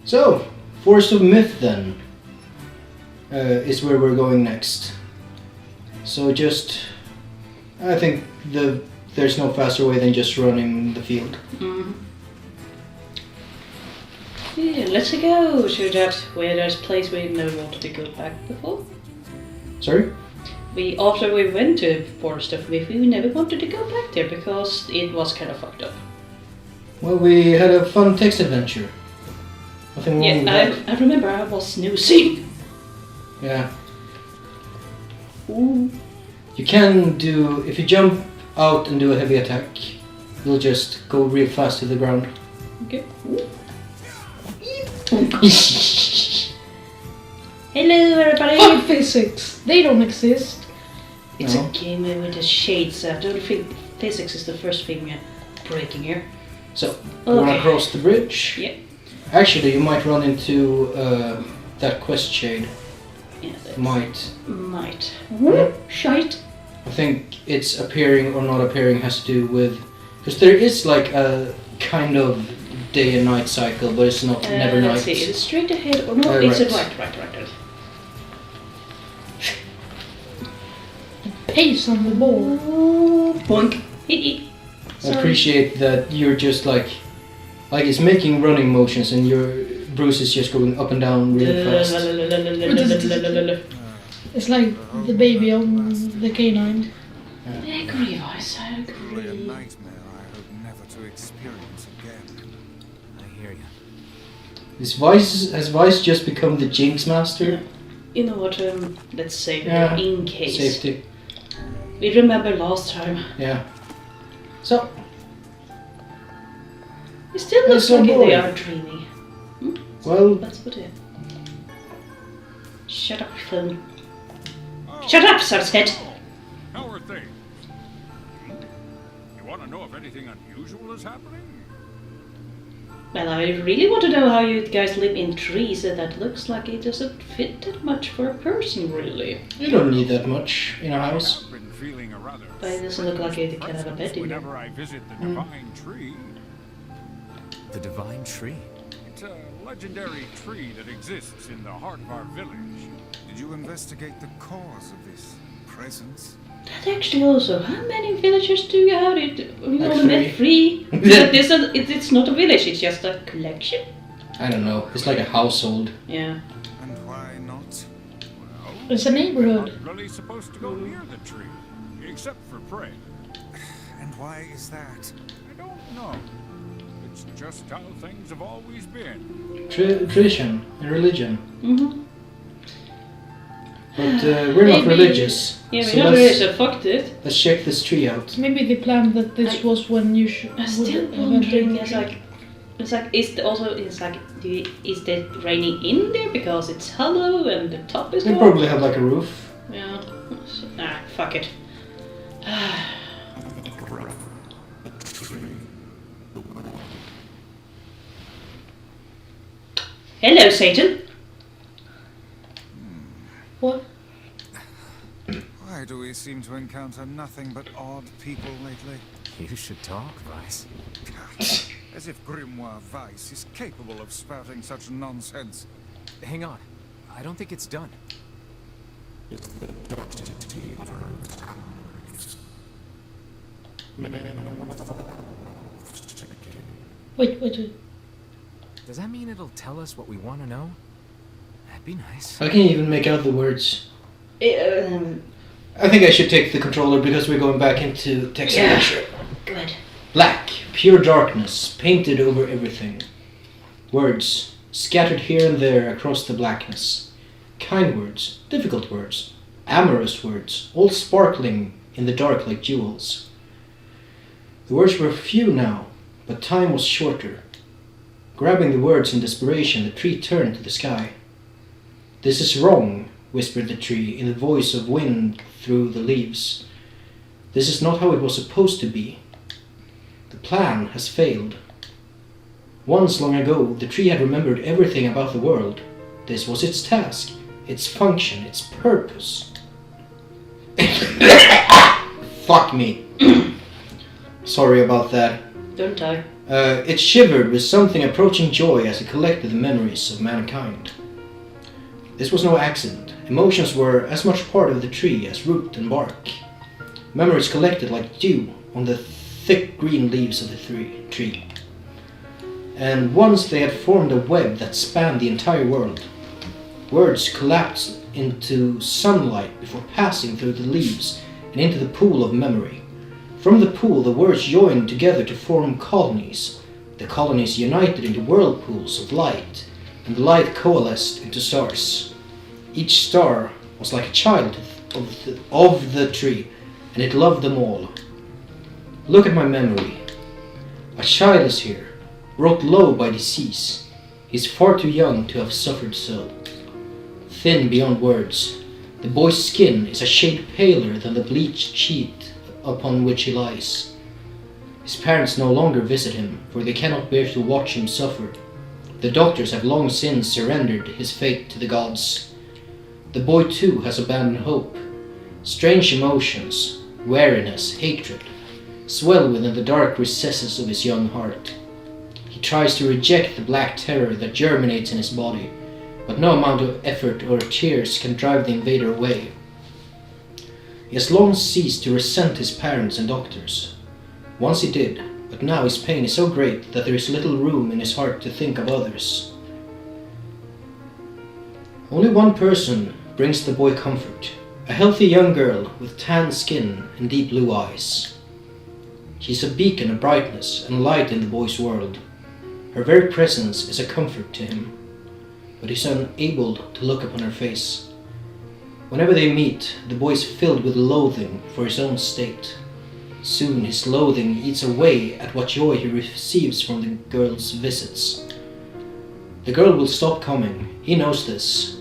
So, Forest of Myth then is where we're going next. So I think there's no faster way than just running the field. Yeah, let's go to that where there's a place we never wanted to go back before. Sorry? After we went to Forest of Myth, we never wanted to go back there because it was kind of fucked up. Well, we had a fun text adventure. Nothing wrong with that. I remember I was snoozing. Yeah. Ooh. You can do, if you jump out and do a heavy attack, you'll just go real fast to the ground. Okay. Hello everybody! Fuck physics! They don't exist. It's No. a game with the shades. I don't think physics is the first thing breaking here. So, you want to cross the bridge? Yeah. Actually, you might run into that quest shade. Yeah, that Might. Shite. I think it's appearing or not appearing has to do with... Because there is like a kind of day and night cycle, but it's not never night. Let's see, is it straight ahead or no? Right. It's right. Pace on the ball. Boink. I appreciate that you're just like it's making running motions and your Bruce is just going up and down really fast. It's like the baby on the canine. I agree, Vice. I agree. Truly a nightmare I hope never to experience again. I hear you. Has Vice just become the Jinx Master? You know what? Let's save Yeah. it in case. Safety. We remember last time. Yeah. So, It still looks That's like so they boring. are dreamy. well, That's what it is. Shut up, phone. Shut up, Subset! How are things? You want to know if anything unusual is happening? Well, I really want to know how you guys live in trees. That looks like it doesn't fit that much for a person, really. you don't need that much in a house. I've been feeling a rather But it doesn't look like you can have a bed in there. whenever I visit the Divine Tree. The divine tree. It's a legendary tree that exists in the heart of our village. Did you investigate the cause of this presence? That actually also, how many villagers do you have? We Like only met 3. But it's not a village, it's just a collection. I don't know. It's like a household. Yeah. And why not? Well, It's a neighborhood. not really supposed to go near the tree, except for prey. And why is that? I don't know. It's just how things have always been. Tradition and religion. Mm-hmm. But we're not Maybe- religious. Yeah, so we're not let's, really, so fucked it. let's check this tree out. Maybe they planned that this was when you should. I'm still wondering, it's like, is it raining in there because it's hollow and the top is They gone? probably have like a roof. Yeah. Fuck it. Hello, Satan. What? Why do we seem to encounter nothing but odd people lately? You should talk, Vice. As if Grimoire Weiss is capable of spouting such nonsense. Hang on. I don't think it's done. Wait. Does that mean it'll tell us what we want to know? That'd be nice. I can't even make out the words. Um, I think I should take the controller because we're going back into text Yeah. adventure. Good. Black, pure darkness, painted over everything. Words, scattered here and there across the blackness. Kind words, difficult words, amorous words, all sparkling in the dark like jewels. The words were few now, but time was shorter. Grabbing the words in desperation, the tree turned to the sky. "This is wrong," whispered the tree in the voice of wind through the leaves. "This is not how it was supposed to be. The plan has failed." Once long ago, the tree had remembered everything about the world. This was its task, its function, its purpose. Fuck me. Sorry about that. Don't die. It shivered with something approaching joy as it collected the memories of mankind. This was no accident. Emotions were as much part of the tree as root and bark. Memories collected like dew on the thick green leaves of the tree. And once they had formed a web that spanned the entire world. Words collapsed into sunlight before passing through the leaves and into the pool of memory. From the pool, the words joined together to form colonies. The colonies united into whirlpools of light, and the light coalesced into stars. Each star was like a child of the tree, and it loved them all. Look at my memory. A child is here, brought low by disease. He is far too young to have suffered so. Thin beyond words, the boy's skin is a shade paler than the bleached sheet upon which he lies. His parents no longer visit him, for they cannot bear to watch him suffer. The doctors have long since surrendered his fate to the gods. The boy too has abandoned hope. Strange emotions, weariness, hatred, swell within the dark recesses of his young heart. He tries to reject the black terror that germinates in his body, but no amount of effort or tears can drive the invader away. He has long ceased to resent his parents and doctors. Once he did, but now his pain is so great that there is little room in his heart to think of others. Only one person brings the boy comfort, a healthy young girl with tan skin and deep blue eyes. She is a beacon of brightness and light in the boy's world. Her very presence is a comfort to him, but he is unable to look upon her face. Whenever they meet, the boy is filled with loathing for his own state. Soon his loathing eats away at what joy he receives from the girl's visits. The girl will stop coming, he knows this.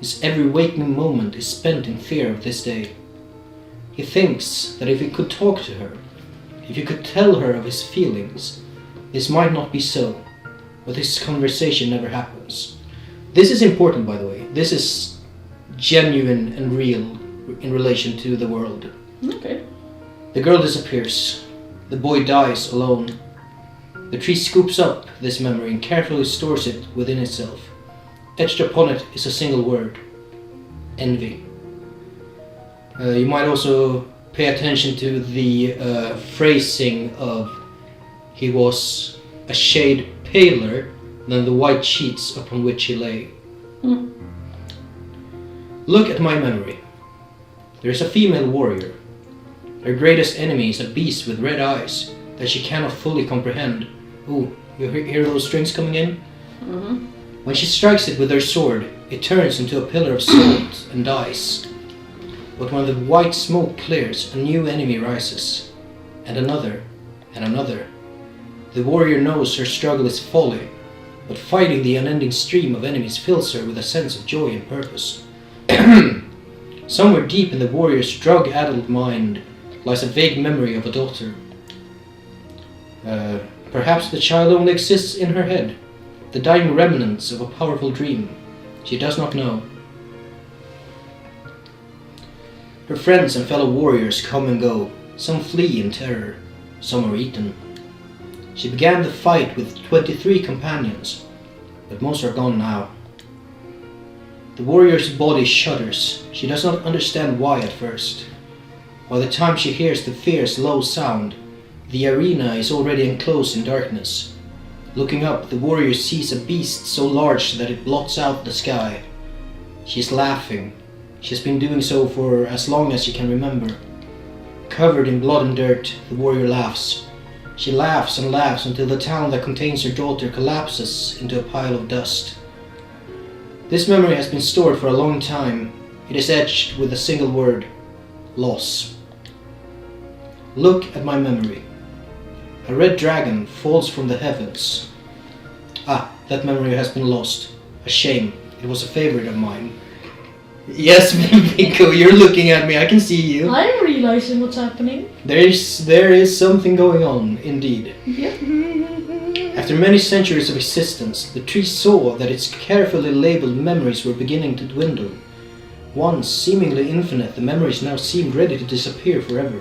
His every waking moment is spent in fear of this day. He thinks that if he could talk to her, if he could tell her of his feelings, this might not be so, but this conversation never happens. This is important, by the way. This is genuine and real in relation to the world. Okay. The girl disappears. The boy dies alone. The tree scoops up this memory and carefully stores it within itself. Etched upon it is a single word: envy. You might also pay attention to the phrasing of he was a shade paler than the white sheets upon which he lay. Look at my memory. There is a female warrior. Her greatest enemy is a beast with red eyes that she cannot fully comprehend. Ooh, you hear those strings coming in? Mm-hmm. When she strikes it with her sword, it turns into a pillar of salt and dies. But when the white smoke clears, a new enemy rises, and another, and another. The warrior knows her struggle is folly, but fighting the unending stream of enemies fills her with a sense of joy and purpose. Somewhere deep in the warrior's drug-addled mind lies a vague memory of a daughter. Perhaps the child only exists in her head, the dying remnants of a powerful dream. She does not know. Her friends and fellow warriors come and go. Some flee in terror, some are eaten. She began the fight with 23 companions, but most are gone now. The warrior's body shudders. She does not understand why at first. By the time she hears the fierce low sound, the arena is already enclosed in darkness. Looking up, the warrior sees a beast so large that it blots out the sky. She is laughing. She has been doing so for as long as she can remember. Covered in blood and dirt, the warrior laughs. She laughs and laughs until the town that contains her daughter collapses into a pile of dust. This memory has been stored for a long time. It is etched with a single word: loss. Look at my memory. A red dragon falls from the heavens. Ah, that memory has been lost. A shame. It was a favorite of mine. Yes, Viggo, you're looking at me. I can see you. I'm realizing what's happening. There is something going on, indeed. Yep. A After many centuries of existence, the tree saw that its carefully labeled memories were beginning to dwindle. Once seemingly infinite, the memories now seemed ready to disappear forever.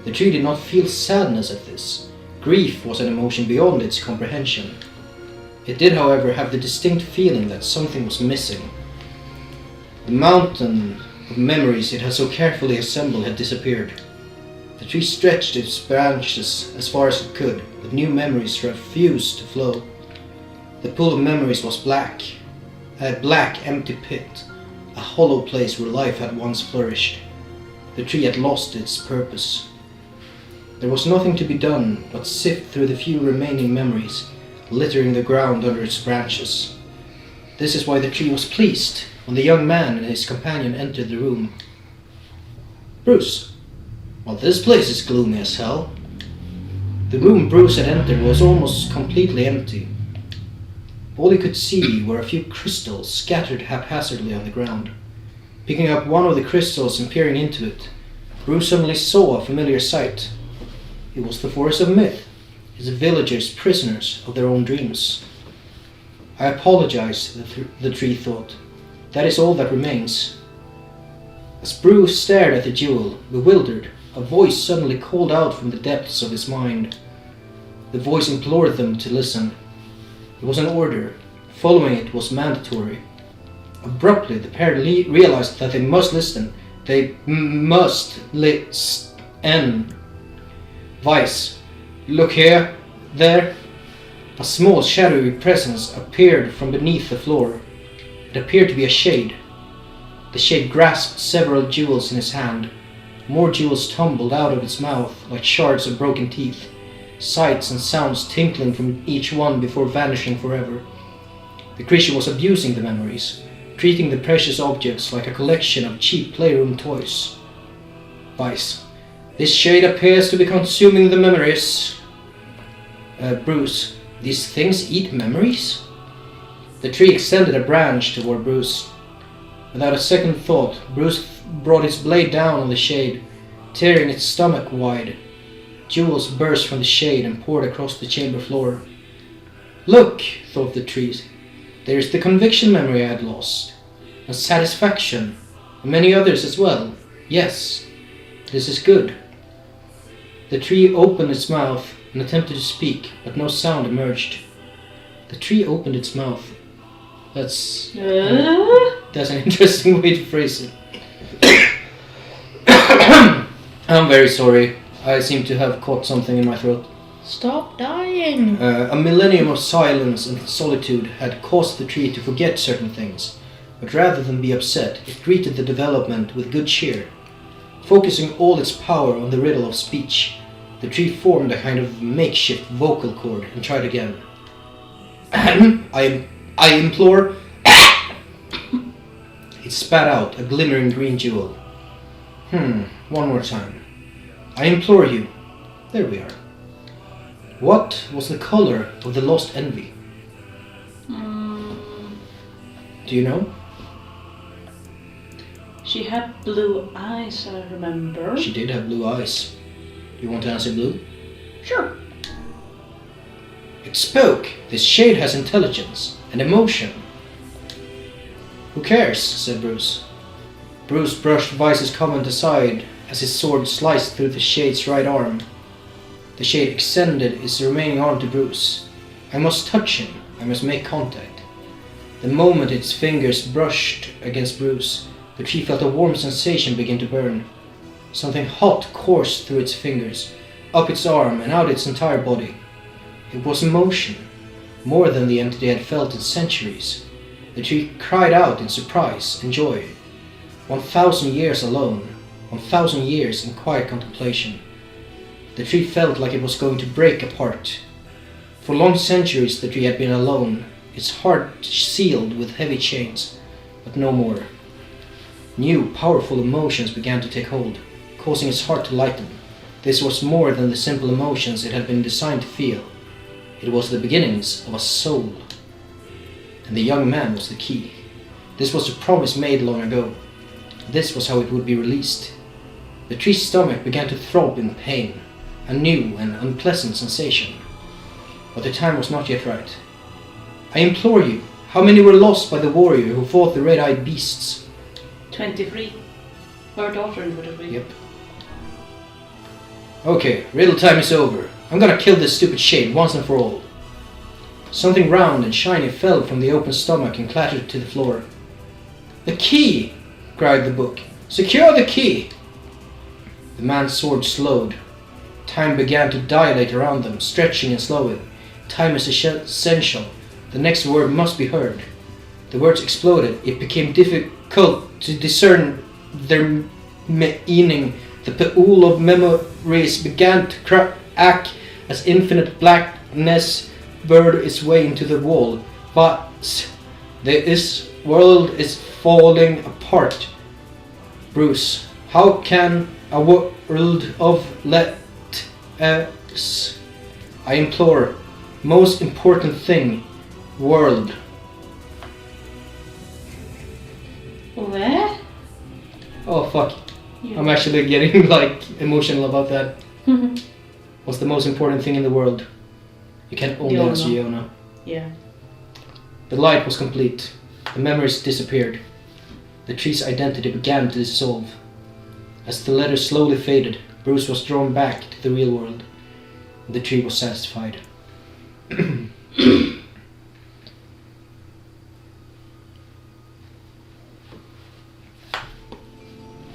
The tree did not feel sadness at this. Grief was an emotion beyond its comprehension. It did, however, have the distinct feeling that something was missing. The mountain of memories it had so carefully assembled had disappeared. The tree stretched its branches as far as it could, but new memories refused to flow. The pool of memories was black, a black empty pit, a hollow place where life had once flourished. The tree had lost its purpose. There was nothing to be done but sift through the few remaining memories, littering the ground under its branches. This is why the tree was pleased when the young man and his companion entered the room. Bruce, well, this place is gloomy as hell. The room Bruce had entered was almost completely empty. All he could see were a few crystals scattered haphazardly on the ground. Picking up one of the crystals and peering into it, Bruce suddenly saw a familiar sight. It was the forest of myth, his villagers prisoners of their own dreams. I apologize, the tree thought. That is all that remains. As Bruce stared at the jewel, bewildered, a voice suddenly called out from the depths of his mind. The voice implored them to listen. It was an order. Following it was mandatory. Abruptly, the pair realized that they must listen. They must listen. Vice, look here, there. A small shadowy presence appeared from beneath the floor. It appeared to be a shade. The shade grasped several jewels in his hand. More jewels tumbled out of its mouth like shards of broken teeth, sights and sounds tinkling from each one before vanishing forever. The creature was abusing the memories, treating the precious objects like a collection of cheap playroom toys. Vice, this shade appears to be consuming the memories. Bruce, these things eat memories? The tree extended a branch toward Bruce. Without a second thought, Bruce brought his blade down on the shade, tearing its stomach wide. Jewels burst from the shade and poured across the chamber floor. Look, thought the tree, there is the conviction memory I had lost, and satisfaction, and many others as well. Yes, this is good. The tree opened its mouth and attempted to speak, but no sound emerged. The tree opened its mouth. That's an interesting way to phrase it. I'm very sorry. I seem to have caught something in my throat. Stop dying! A millennium of silence and solitude had caused the tree to forget certain things, but rather than be upset, it greeted the development with good cheer. Focusing all its power on the riddle of speech, the tree formed a kind of makeshift vocal cord and tried again. I implore... It spat out a glimmering green jewel. One more time. I implore you. There we are. What was the color of the lost envy? Do you know? She had blue eyes, I remember. She did have blue eyes. Do you want to answer blue? Sure. It spoke. This shade has intelligence and emotion. Who cares? Said Bruce. Bruce brushed Vice's comment aside as his sword sliced through the shade's right arm. The shade extended its remaining arm to Bruce. I must touch him. I must make contact. The moment its fingers brushed against Bruce, the tree felt a warm sensation begin to burn. Something hot coursed through its fingers, up its arm and out its entire body. It was emotion, more than the entity had felt in centuries. The tree cried out in surprise and joy. 1,000 years alone, 1,000 years in quiet contemplation. The tree felt like it was going to break apart. For long centuries the tree had been alone, its heart sealed with heavy chains, but no more. New, powerful emotions began to take hold, causing its heart to lighten. This was more than the simple emotions it had been designed to feel. It was the beginnings of a soul. And the young man was the key. This was the promise made long ago. This was how it would be released. The tree's stomach began to throb in pain, a new and unpleasant sensation. but the time was not yet right. I implore you, how many were lost by the warrior who fought the red-eyed beasts? 23. Her daughter would have been. Yep. Okay, riddle time is over. I'm gonna kill this stupid shade once and for all. Something round and shiny fell from the open stomach and clattered to the floor. The key! Cried the book. Secure the key! The man's sword slowed. Time began to dilate around them, stretching and slowing. Time is essential. The next word must be heard. The words exploded. It became difficult to discern their meaning. The pool of memories began to crack as infinite blackness burrowed its way into the wall. But this world is falling apart. Bruce, how can a world of letters? I implore, most important thing, world. Where? Oh fuck. Yeah. I'm actually getting like emotional about that. What's the most important thing in the world? You can only answer Yona. Yeah. The light was complete. The memories disappeared. The tree's identity began to dissolve. As the letters slowly faded, Bruce was drawn back to the real world. The tree was satisfied.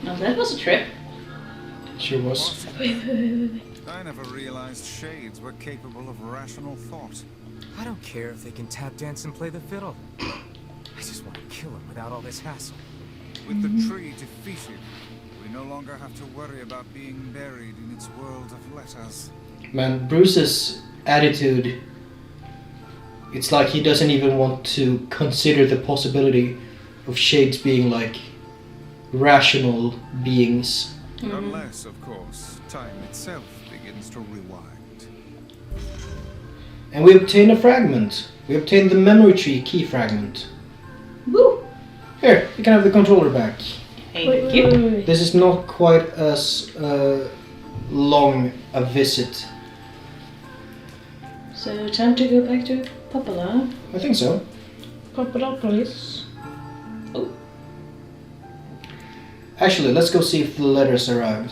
Now that was a trip. Sure was. I never realized shades were capable of rational thought. I don't care if they can tap dance and play the fiddle. I just want to kill him without all this hassle. With the tree defeated, we no longer have to worry about being buried in its world of letters. Man, Bruce's attitude, it's like he doesn't even want to consider the possibility of shades being like rational beings. Unless, of course, time itself begins to rewind. And we obtained a fragment. We obtained the memory tree key fragment. Woo! Here, you can have the controller back. Thank you. This is not quite as long a visit. So time to go back to Popala. I think so. Papadopoulos. Oh, Actually, let's go see if the letters arrived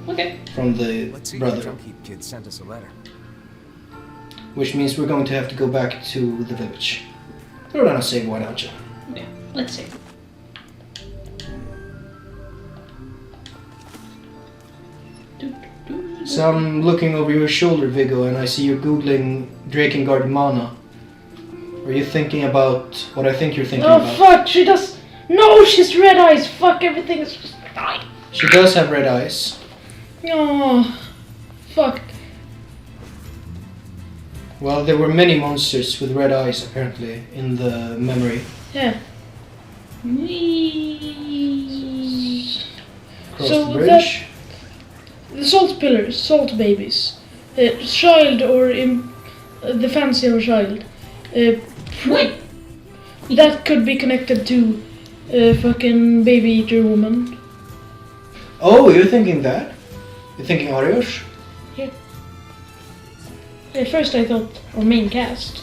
okay. from the Let's see if the brother. drunk kid sent us a letter. Which means we're going to have to go back to the village. Throw down a save, why don't you? Yeah, let's see. So I'm looking over your shoulder, Viggo, and I see you're googling Drakengard mana. Are you thinking about what I think you're thinking Oh about? fuck, she does. No, she's red eyes. Fuck, everything is just fine. She does have red eyes. Oh, fuck. Well, there were many monsters with red eyes, apparently, in the memory. Yeah. Across So the bridge. The salt pillars, salt babies, child or the fancier child. Wait! That could be connected to fucking baby eater woman. Oh, you're thinking that? You're thinking Arios? At first I thought our main cast,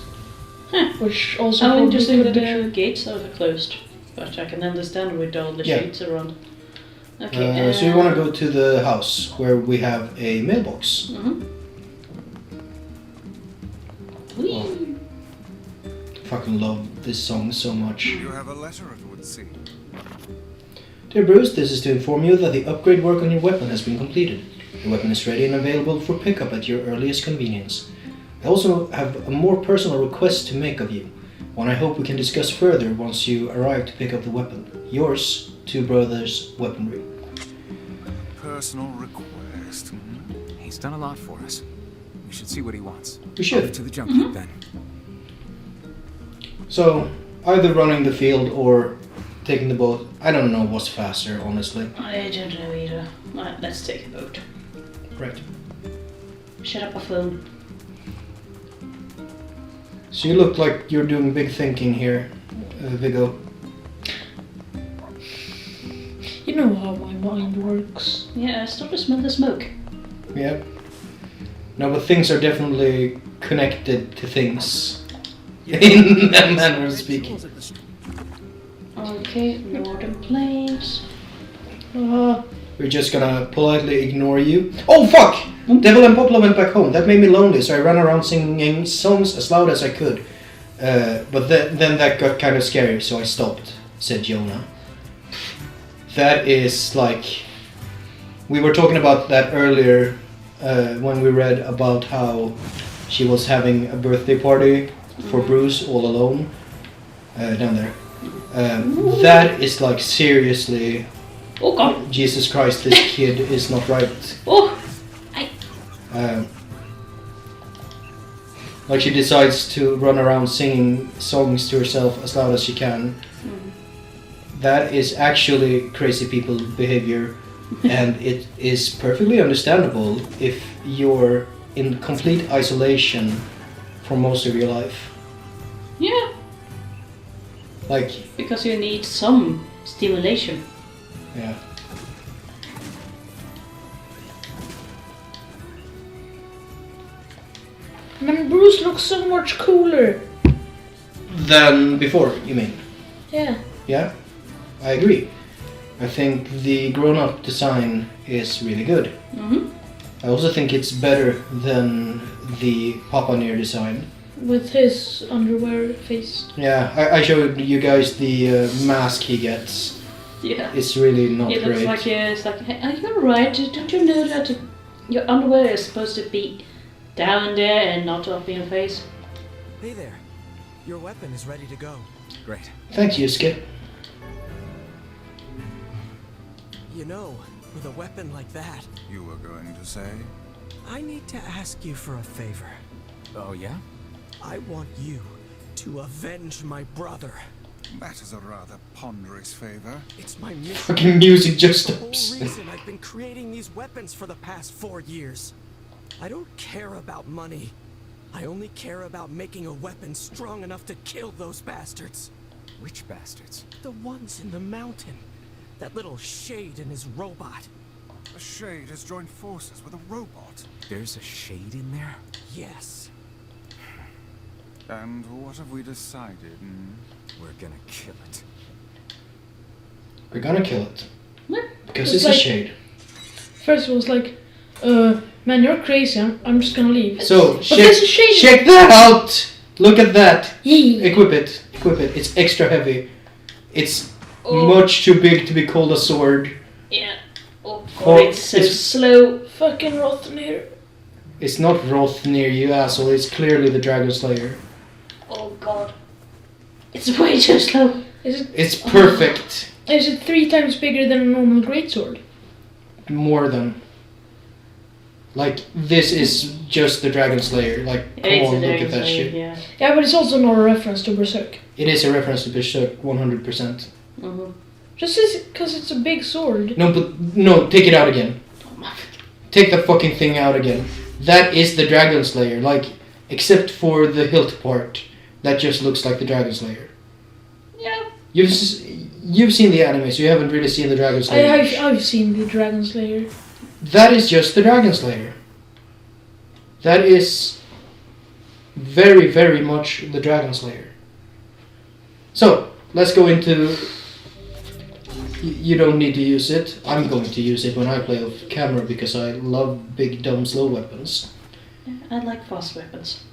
Huh. which also How probably interesting could that be the true. gates are closed. But I can understand with all the Yeah. shades around. Okay. So you want to go to the house where we have a mailbox. Mm-hmm. Oh. Fucking love this song so much. You have a letter, it would seem. Dear Bruce, this is to inform you that the upgrade work on your weapon has been completed. The weapon is ready and available for pickup at your earliest convenience. I also have a more personal request to make of you, one I hope we can discuss further once you arrive to pick up the weapon. Yours, Two Brothers Weaponry. Personal request. He's done a lot for us. We should see what he wants. We should. Off to the junk heap then. So, either running the field or taking the boat. I don't know what's faster, honestly. I don't know either. Right, let's take a boat. Right. Shut up, my phone. So you look like you're doing big thinking here, Viggo. You know how my mind works. Yeah, stop to smell the smoke. Yeah. No, but things are definitely connected to things. In that manner of speaking. Okay, Northern Plains. We're just gonna politely ignore you. Oh fuck! Devil and Poplar went back home. That made me lonely, so I ran around singing songs as loud as I could. But then that got kind of scary, so I stopped, said Jonah. That is like... We were talking about that earlier when we read about how she was having a birthday party for Bruce all alone. Down there. That is like seriously... Oh god! Jesus Christ, this kid is not right. Oh! Like she decides to run around singing songs to herself as loud as she can. That is actually crazy people behavior, and it is perfectly understandable if you're in complete isolation for most of your life. Yeah, Like, because you need some stimulation. yeah. Man, Bruce looks so much cooler. Than before, you mean? Yeah. Yeah, I agree. I think the grown-up design is really good. I also think it's better than the Papa NieR design. With his underwear face. Yeah, I showed you guys the mask he gets. Yeah. It's really not It looks great. like it's like, hey, are you alright? Don't you know that your underwear is supposed to be down there and not up in your face? Hey there. Your weapon is ready to go. Great. Thank you, Skip. You know, with a weapon like that, You were going to say? I need to ask you for a favor. Oh, yeah? I want you to avenge my brother. That is a rather ponderous favor. It's my mission. Fucking music just The whole stops. reason I've been creating these weapons for the past 4 years. I don't care about money. I only care about making a weapon strong enough to kill those bastards. Which bastards? The ones in the mountain. That little shade and his robot. A shade has joined forces with a robot. There's a shade in there? Yes. And what have we decided? We're gonna kill it. We're gonna kill it. What? Because It's it's a like- shade. First it was like, man, you're crazy. I'm just gonna leave. So, there's a shade. check that out! Look at that! Yeah. Equip it. Equip it. It's extra heavy. It's Oh. much too big to be called a sword. Yeah. Oh god, Oh, it's so it's- slow. Fucking rotten here. It's not Roth near you, asshole. It's clearly the Dragon Slayer. Oh god. It's way too slow. It's perfect. Is it 3 times bigger than a normal greatsword? More than. Like, this is just the Dragon Slayer. Like, come It's on, a look Dragon at that Slayer, shit. yeah. Yeah, but it's also not a reference to Berserk. It is a reference to Berserk, 100%. Just because it's a big sword. No, but no, take it out again. Take the fucking thing out again. That is the Dragon Slayer. Like, except for the hilt part, that just looks like the Dragon Slayer. Yeah. You've seen the anime, so you haven't really seen the Dragon Slayer. I've seen the Dragon Slayer. That is just the Dragon Slayer. That is very, very much the Dragon Slayer. So, let's go into... You don't need to use it. I'm going to use it when I play off camera because I love big, dumb, slow weapons. I like fast weapons.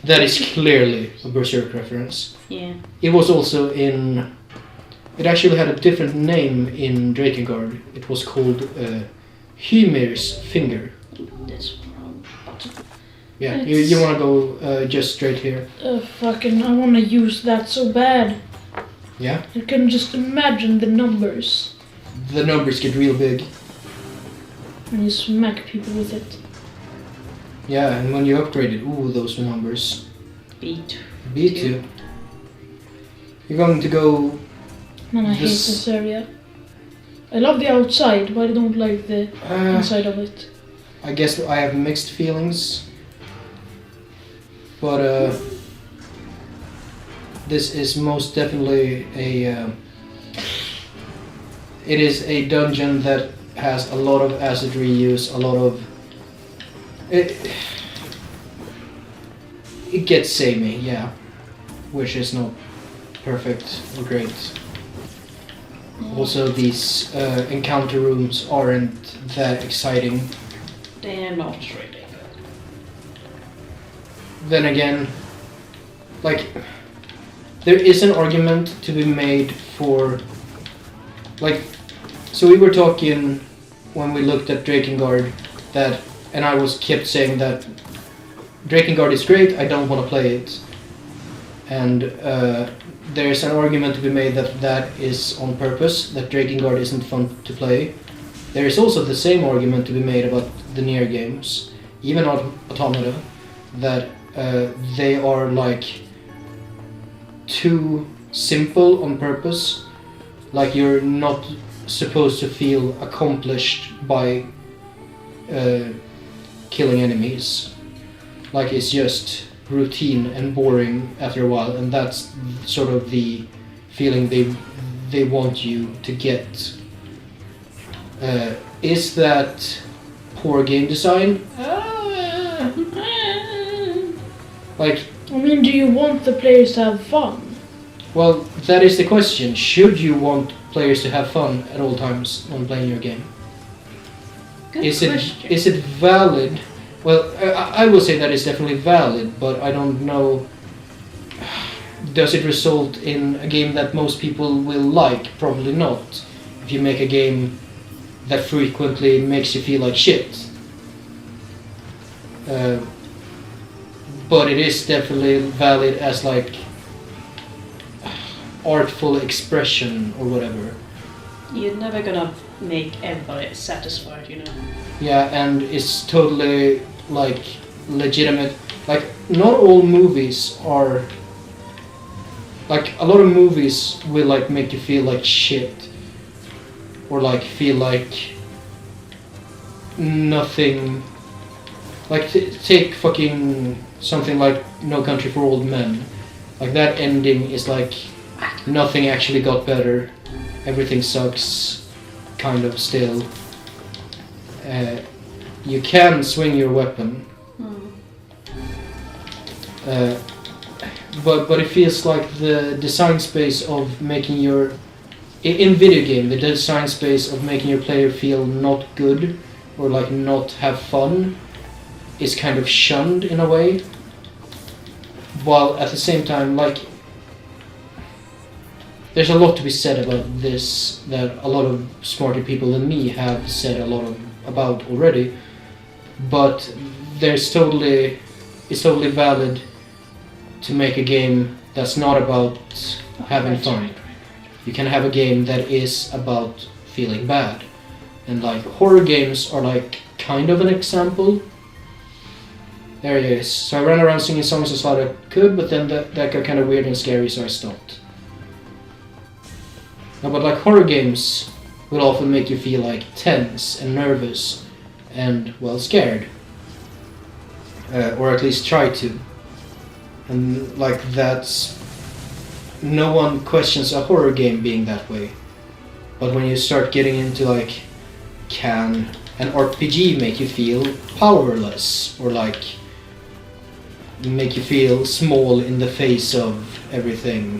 That is clearly a Berserk reference. Yeah. It was also in... It actually had a different name in Drakengard. It was called Hymir's Finger. This wrong button. Yeah, you want to go just straight here. Fucking, I want to use that so bad. Yeah? I can just imagine the numbers The numbers get real big. when you smack people with it. Yeah, and when you upgrade it, ooh, those numbers. Beat. B2. You're going to go... Man, I hate This- this area. I love the outside, but I don't like the inside of it. I guess I have mixed feelings. But this is most definitely a... it is a dungeon that has a lot of acid reuse, a lot of it gets samey, yeah, which is not perfect or great. Also, these encounter rooms aren't that exciting. They're not really. Then again, like, there is an argument to be made for, like, so we were talking when we looked at Drakengard that, and I was kept saying that Drakengard is great, I don't want to play it. And there's an argument to be made that that is on purpose, that Drakengard isn't fun to play. There is also the same argument to be made about the NieR games, even Automata, that they are like too simple on purpose. Like you're not supposed to feel accomplished by killing enemies. Like it's just routine and boring after a while, and that's sort of the feeling they want you to get. Is that poor game design? Like, I mean, do you want the players to have fun? well, that is the question. Should you want players to have fun at all times when playing your game? Good Is question. it valid? Well, I will say that it's definitely valid, but I don't know. Does it result in a game that most people will like? Probably not. If you make a game that frequently makes you feel like shit. But it is definitely valid as like artful expression or whatever. You're never gonna make everybody satisfied, you know. Yeah, and it's totally like legitimate. Like not all movies are like a lot of movies will like make you feel like shit or like feel like nothing. Like take fucking something like No Country for Old Men. Like that ending is like nothing actually got better. Everything sucks, kind of still. You can swing your weapon, but it feels like the design space of making your in video game the design space of making your player feel not good or like not have fun is kind of shunned in a way, while at the same time like there's a lot to be said about this that a lot of smarter people than me have said a lot about already, but it's totally valid to make a game that's not about having fun. You can have a game that is about feeling bad, and like horror games are like kind of an example. There it is. So I ran around singing songs as loud as I could, but then that got kind of weird and scary, so I stopped. No, but like horror games will often make you feel like tense and nervous and, well, scared. Or at least try to. And like that's... No one questions a horror game being that way. But when you start getting into like, can an RPG make you feel powerless? Or like, make you feel small in the face of everything?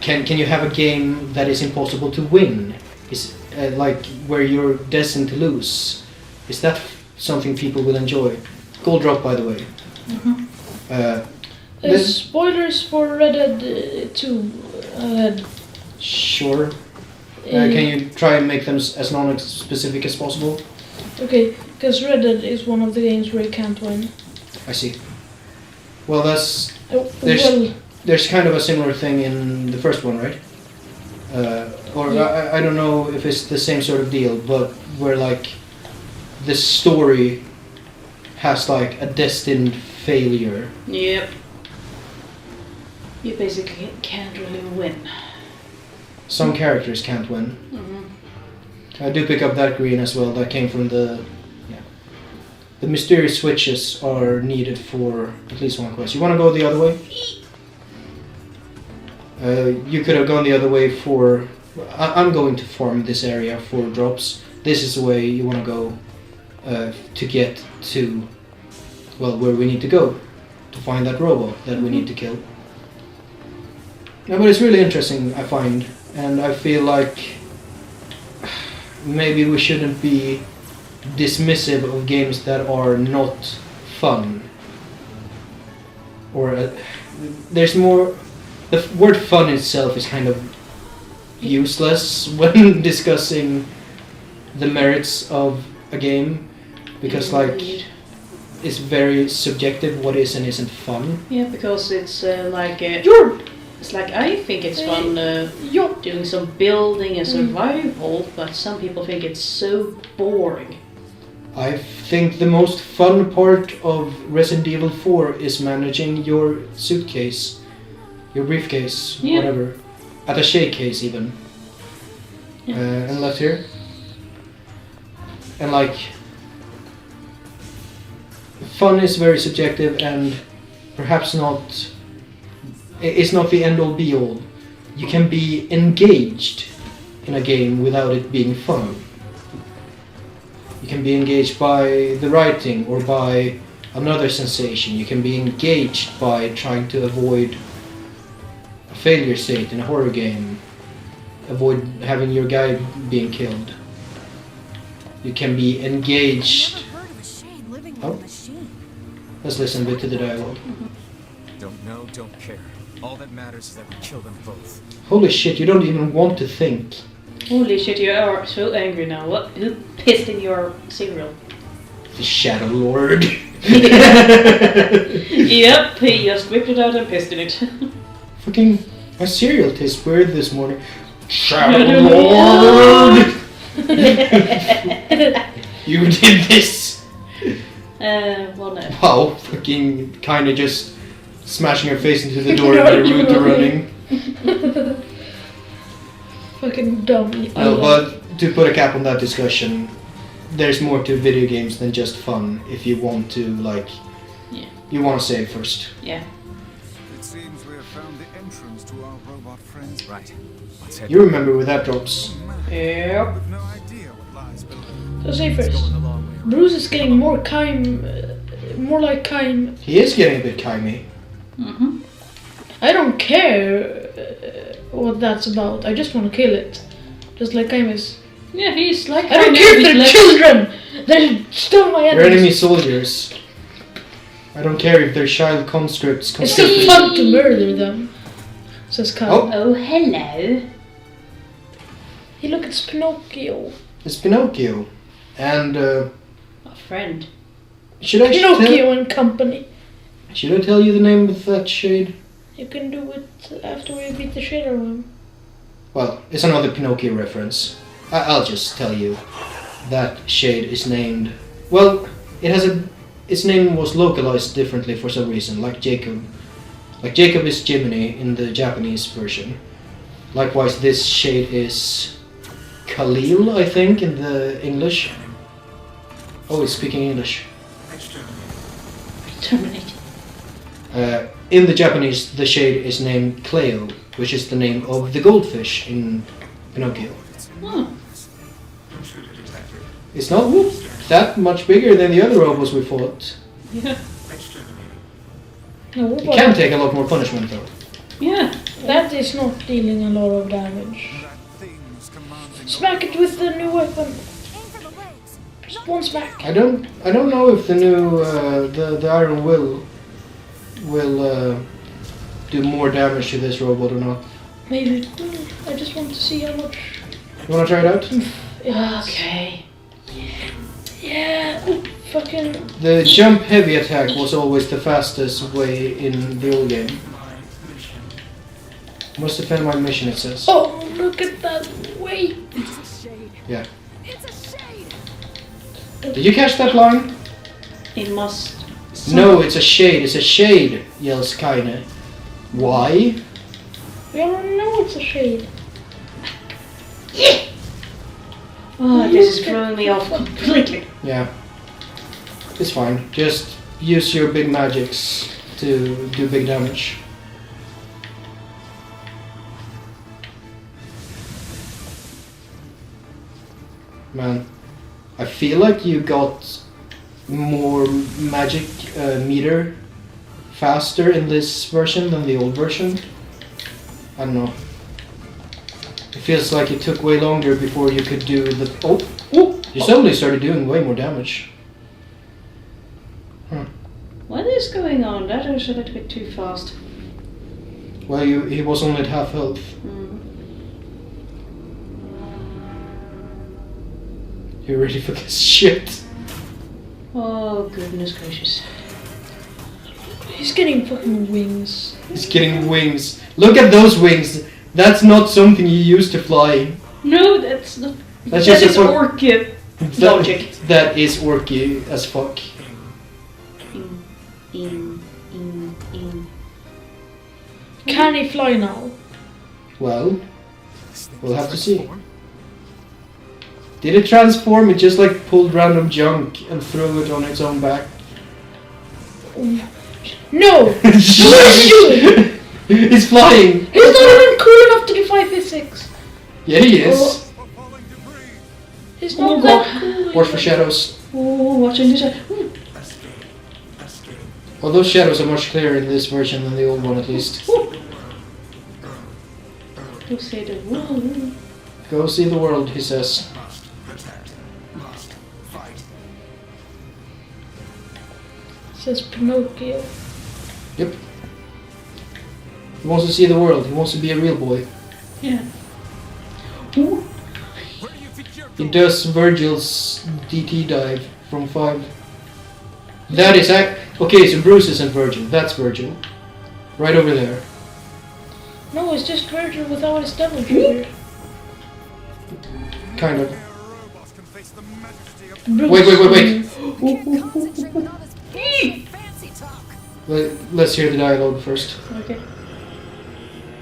Can you have a game that is impossible to win? Is like where you're destined to lose? Is that something people will enjoy? Gold drop, by the way. Spoilers for Red Dead 2 ahead. Sure. Can you try and make them as non-specific as possible? Okay, because Red Dead is one of the games where you can't win. I see. Well, that's... Oh, There's kind of a similar thing in the first one, right? I don't know if it's the same sort of deal, but where like the story has like a destined failure. Yep. You basically can't really win. Some characters can't win. I do pick up that green as well. That came from the... Yeah. The mysterious switches are needed for at least one quest. You want to go the other way? You could have gone the other way for... I'm going to farm this area for drops. This is the way you want to go. to get to, well, where we need to go to find that robot that we need to kill. No, but it's really interesting, I find, and I feel like maybe we shouldn't be dismissive of games that are not fun. Or there's more. The word "fun" itself is kind of useless when discussing the merits of a game, because like it's very subjective what is and isn't fun. Yeah, because it's like it's like I think it's fun doing some building and survival, but some people think it's so boring. I think the most fun part of Resident Evil 4 is managing your suitcase, your briefcase, whatever, attaché case even. And left here. And like, fun is very subjective and perhaps not. It's not the end all be all. You can be engaged in a game without it being fun. You can be engaged by the writing or by another sensation. You can be engaged by trying to avoid a failure state in a horror game. Avoid having your guy being killed. You can be engaged. Oh, let's listen a bit to the dialogue. Don't know, don't care. All that matters is that we kill them both. Holy shit, you don't even want to think. Holy shit, you are so angry now. What? Who pissed in your cereal? The Shadow Lord. Yep, he just whipped it out and pissed in it. Fucking, my cereal tastes weird this morning. Shadow Lord! You did this! Well, no. Wow, fucking kinda just smashing her face into the door and Naruto running. Fucking dumb. No, but to put a cap on that discussion, there's more to video games than just fun if you want to, like, you want to save first. Yeah. It seems we have found the entrance to our robot friends. Right. Let's head. You remember where that drops. Yep. With no idea what lies below. So say first, Going the long way around. Bruce is getting more more like Kaim. He is getting a bit kimey. Mm-hmm. I don't care what that's about. I just want to kill it, just like Kaim is. Yeah, he's like. I don't care if they're children. They're still my They're enemies. enemy soldiers. I don't care if they're child conscripts. It's still fun to murder them, says Kaim. Oh. Oh, hello. Hey, look, it's Pinocchio. It's Pinocchio. And A friend. should I Pinocchio and company. should I tell you the name of that shade? You can do it after we beat the shit out of him. Well, it's another Pinocchio reference. I'll just tell you. That shade is named. Well, its name was localized differently for some reason, like Jacob. Like Jacob is Jiminy in the Japanese version. Likewise, this shade is Khalil, I think, in the English. Oh, it's speaking English. Terminate. In the Japanese, the shade is named Cleo, which is the name of the goldfish in Pinocchio. Oh. It's not that much bigger than the other robots we fought. Yeah. No, It can take a lot more punishment though. Yeah. that is not dealing a lot of damage. That thing's commanding. Smack it with the new weapon. Just one smack. I don't know if the new the iron will do more damage to this robot or not. Maybe. I just want to see how much. You wanna try it out? Yes. Okay. Yeah. Oh, fucking. The jump heavy attack was always the fastest way in the old game. Must defend my mission, it says. Oh, look at that weight. Yeah. Did you catch that line? It must. No, it's a shade. It's a shade, yells Kaine. Why? We already know it's a shade. Oh, this is throwing me off completely. Yeah. It's fine. Just use your big magics to do big damage. Man, I feel like you got more magic meter faster in this version than the old version. I don't know. It feels like it took way longer before you could do the... Oh! You suddenly started doing way more damage. What is going on? That was a little bit too fast. Well, he was only at half health. You ready for this shit? Oh, goodness gracious. He's getting fucking wings. He's getting wings. Look at those wings! That's not something you use to fly. No, that's not. That's That just is a orchid logic. That is orky as fuck. Can he fly now? Well, we'll have to see. Did it transform? It just like pulled random junk and threw it on its own back. No! What is he doing? He's flying! He's not even cool enough to defy physics. Yeah, he is. He's Oh, not that cool. Watch for shadows. Oh, watching this. Well, those shadows are much clearer in this version than the old one, at least. Go say the world. Go see the world, he says. Says Pinocchio. Yep. He wants to see the world. He wants to be a real boy. Yeah. Ooh. He does Virgil's DT dive from 5. That is okay, so Bruce isn't Virgil. That's Virgil. Right over there. No, it's just Virgil without his devil trigger. Kind of. Bruce. Wait. Concentrate on his fancy talk. Let's hear the dialogue first. Okay.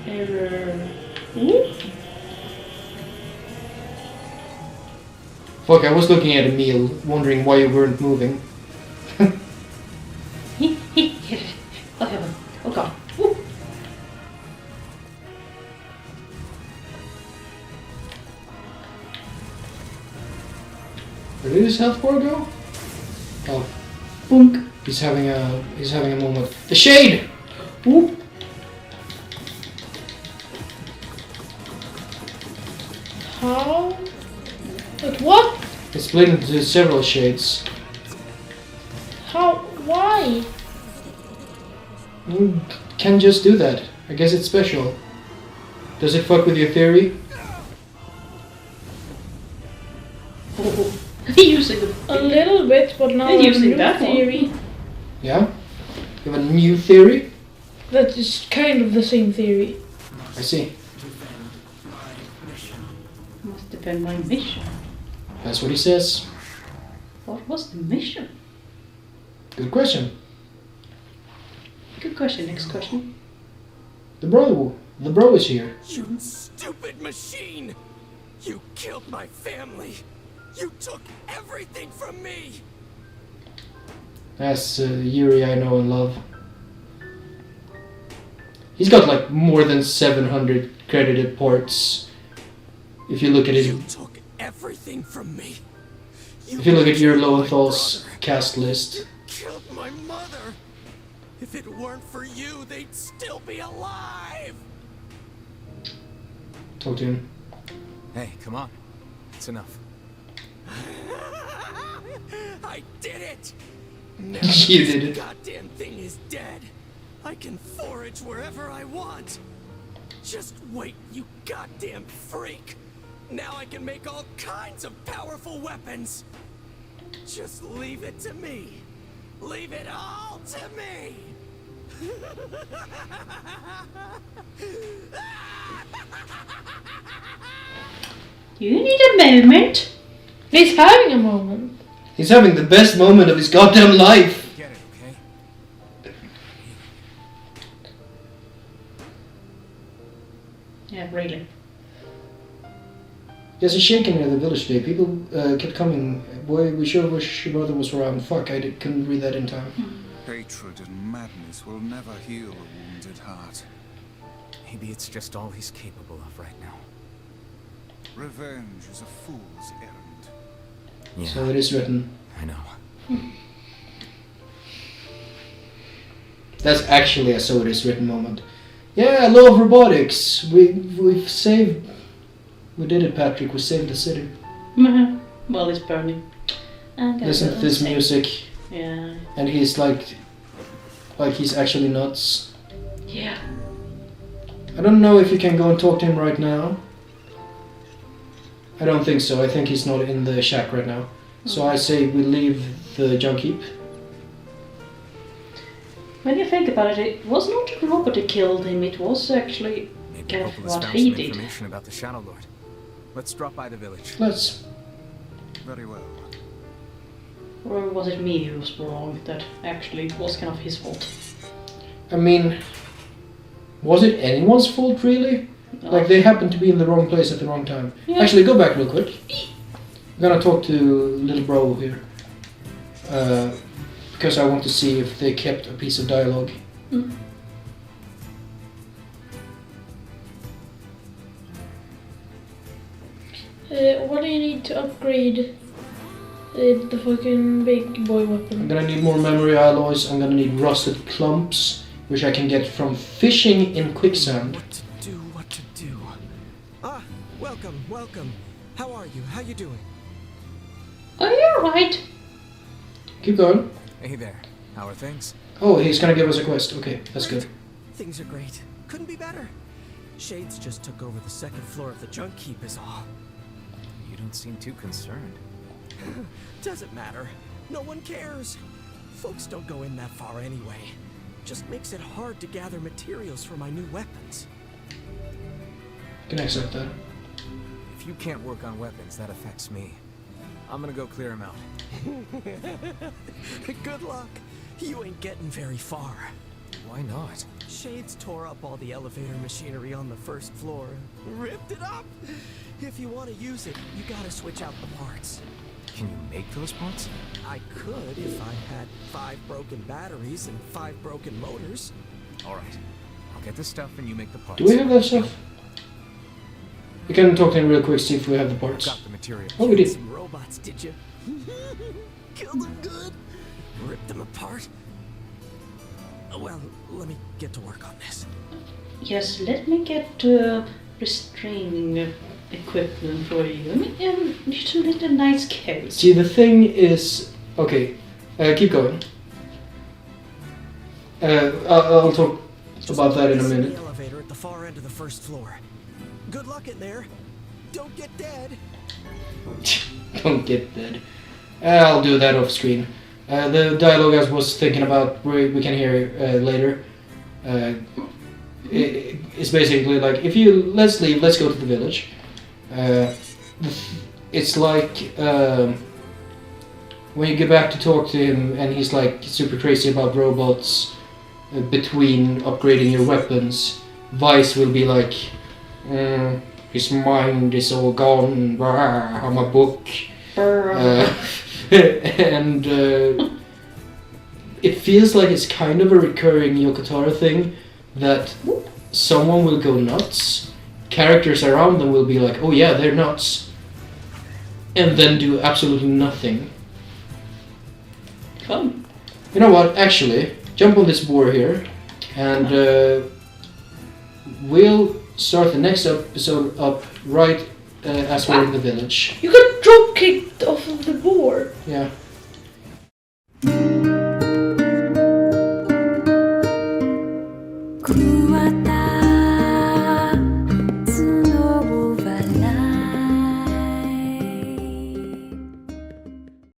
Error. Ooh. Fuck, I was looking at Emil, wondering why you weren't moving. Oh heaven. Oh god. Ooh. Where did his health bar go? Oh, Boonk. he's having a moment. The shade! Ooh. How? Wait, what? It's split into several shades. How? Why? Can just do that. I guess it's special. Does it fuck with your theory? Oh. Using the. A little bit, but now And I have a using new that one. theory. Yeah? You have a new theory? That is kind of the same theory. I see. Must depend my mission. That's what he says. What was the mission? Good question. Good question. Next question. The bro is here. You stupid machine! You killed my family! You took everything from me! That's Yuri I know and love. He's got like more than 700 credited ports. If you look at his... You took everything from me! If you look at your killed my Lothal's brother. cast list. You killed my mother! If it weren't for you, they'd still be alive! Talk to him. Hey, come on. It's enough. I did it! Now You this did it. goddamn thing is dead. I can forage wherever I want. Just wait, you goddamn freak. Now I can make all kinds of powerful weapons. Just leave it to me. Leave it all to me. You need a moment. He's having a moment. He's having the best moment of his goddamn life. Get it, okay? Yeah, really. There's a shaking near the village today. People kept coming. Boy, we sure wish your brother was around. Fuck, couldn't read that in time. Hatred and madness will never heal a wounded heart. Maybe it's just all he's capable of right now. Revenge is a fool's errand. Yeah, So it is written. I know. That's actually a so it is written moment. Yeah, I love robotics. We've saved. We did it, Patrick. We saved the city. Well, it's burning. Listen to this music, Yeah. and he's like he's actually nuts. Yeah. I don't know if you can go and talk to him right now. I don't think so. I think he's not in the shack right now. So I say we leave the junk heap. When you think about it, it was not the robot that killed him. It was actually Maybe kind of Opal has what found he some did. information about the Shadow Lord. Let's drop by the village. Let's. Very well. Or was it me who was wrong? That actually was kind of his fault. I mean, was it anyone's fault really? No. Like they happened to be in the wrong place at the wrong time. Yeah. Actually, go back real quick. I'm gonna talk to little bro here. Because I want to see if they kept a piece of dialogue. Mm. What do you need to upgrade the fucking big boy I'm weapon? gonna need more memory alloys. I'm gonna need rusted clumps, which I can get from fishing in quicksand. What to do. Ah, welcome. How are you? How you doing? Oh, you're right. Keep going. Hey there. How are things? Oh, he's gonna give us a quest. Okay, that's good. Things are great. Couldn't be better. Shades just took over the second floor of the junk heap is all. You don't seem too concerned. Doesn't matter. No one cares. Folks don't go in that far anyway. Just makes it hard to gather materials for my new weapons. Can I accept that? If you can't work on weapons, that affects me. I'm gonna go clear him out. Good luck. You ain't getting very far. Why not? Shades tore up all the elevator machinery on the first floor. Ripped it up! If you want to use it, you gotta switch out the parts. Can you make those parts? I could if I had 5 broken batteries and 5 broken motors. Alright. I'll get the stuff and you make the parts. Do we have that stuff? We can talk to him real quick, see if we have the I've parts. got the material. Oh, we did. Some robots, did you? Killed them good? Ripped them apart? Well, let me get to work on this. Yes, let me get restraining equipment for you. I mean, you need a nice case. See, the thing is... Okay, keep going. I'll talk about that in a minute. The elevator at the far end of the first floor. Good luck in there. Don't get dead. Don't get dead. I'll do that off screen. The dialogue I was thinking about, we can hear later. It's basically like, let's leave, let's go to the village. It's like when you get back to talk to him and he's like super crazy about robots between upgrading your weapons, Vice will be like, his mind is all gone, I'm a book. And it feels like it's kind of a recurring Yoko Taro thing that someone will go nuts, characters around them will be like, oh yeah, they're nuts, and then do absolutely nothing. Fun. You know what, actually, jump on this board here, and we'll start the next episode up right as we're in the village. You got drop kicked off of the board. Yeah.